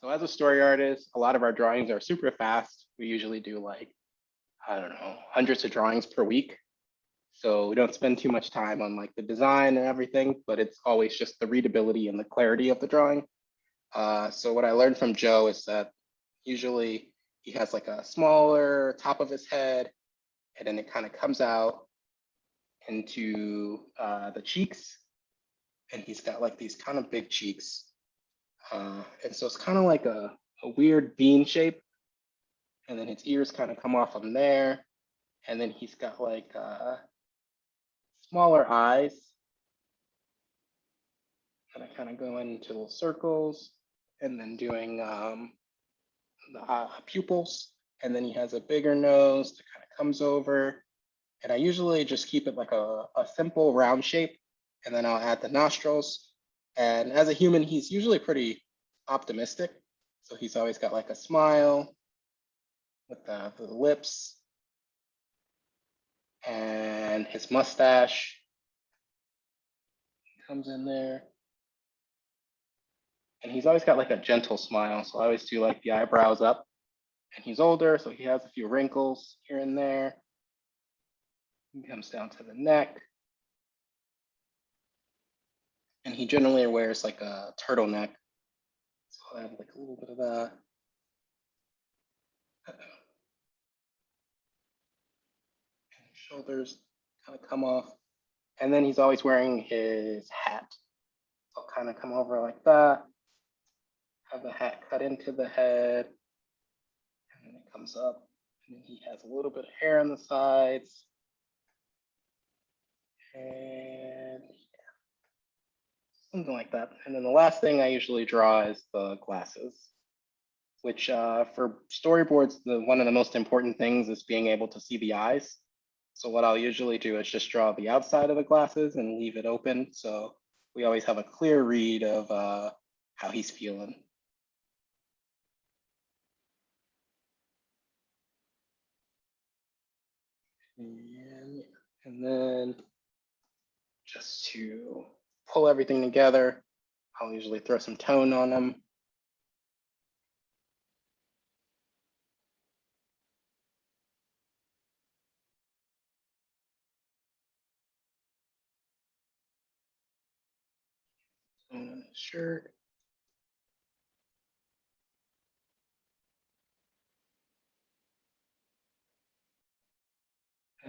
So as a story artist, a lot of our drawings are super fast. We usually do like, I don't know, hundreds of drawings per week. So we don't spend too much time on like the design and everything, but it's always just the readability and the clarity of the drawing. So what I learned from Joe is that usually he has like a smaller top of his head, and then it kind of comes out into the cheeks, and he's got like these kind of big cheeks. And so it's kind of like a weird bean shape, and then his ears kind of come off from there, and then he's got like smaller eyes that I kind of go into little circles, and then doing the pupils, and then he has a bigger nose that kind of comes over, and I usually just keep it like a simple round shape, and then I'll add the nostrils. And as a human, he's usually pretty optimistic, so he's always got like a smile with the lips, and his mustache comes in there. And he's always got like a gentle smile, so I always do like the eyebrows up. And he's older, so he has a few wrinkles here and there. He comes down to the neck. And he generally wears like a turtleneck. So I have like a little bit of that. And his shoulders kind of come off. And then he's always wearing his hat. So I'll kind of come over like that. Have the hat cut into the head. And then it comes up. And then he has a little bit of hair on the sides. And something like that. And then the last thing I usually draw is the glasses, which for storyboards, one of the most important things is being able to see the eyes. So what I'll usually do is just draw the outside of the glasses and leave it open. So we always have a clear read of how he's feeling. And then just to pull everything together, I'll usually throw some tone on them. Tone on his shirt.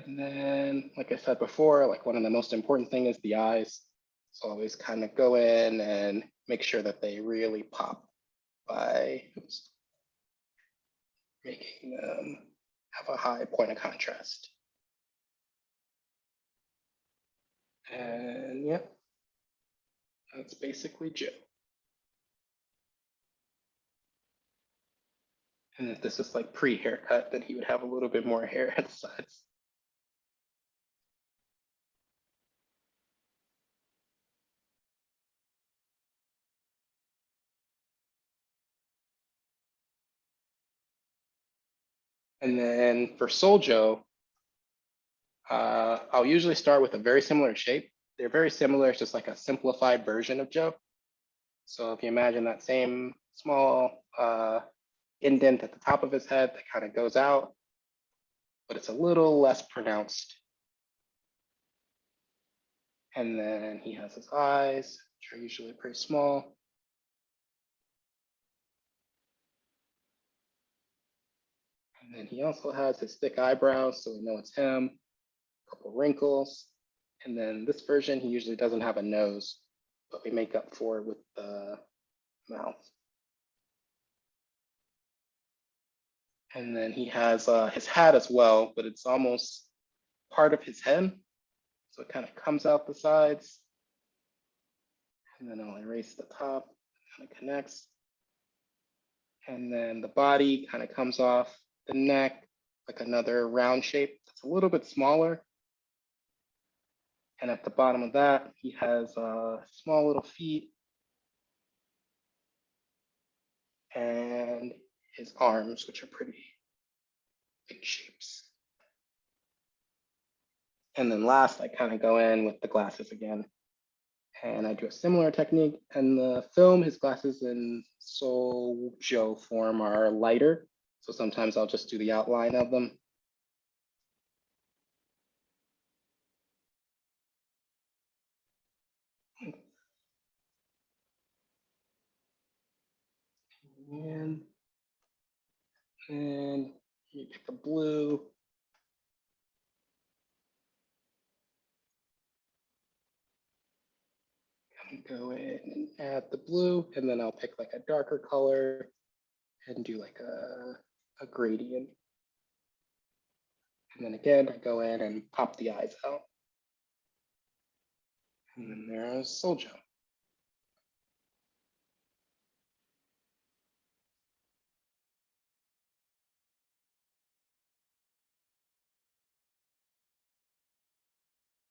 And then, like I said before, like one of the most important thing is the eyes. So always kind of go in and make sure that they really pop by making them have a high point of contrast. And yeah, that's basically Joe. And if this is like pre-haircut, then he would have a little bit more hair at the sides. And then for Soul Joe, I'll usually start with a very similar shape. They're very similar, it's just like a simplified version of Joe. So if you imagine that same small indent at the top of his head that kind of goes out, but it's a little less pronounced. And then he has his eyes, which are usually pretty small. And then he also has his thick eyebrows, so we know it's him, a couple wrinkles. And then this version, he usually doesn't have a nose, but we make up for it with the mouth. And then he has his hat as well, but it's almost part of his head. So it kind of comes out the sides. And then I'll erase the top, kind of connects. And then the body kind of comes off the neck, like another round shape that's a little bit smaller. And at the bottom of that, he has small little feet and his arms, which are pretty big shapes. And then last, I kind of go in with the glasses again. And I do a similar technique. And the film, his glasses in Soul Joe form are lighter. So sometimes I'll just do the outline of them. And you pick a blue. Go in and add the blue, and then I'll pick like a darker color and do like a gradient. And then again, I go in and pop the eyes out. And then there's Soul Joe.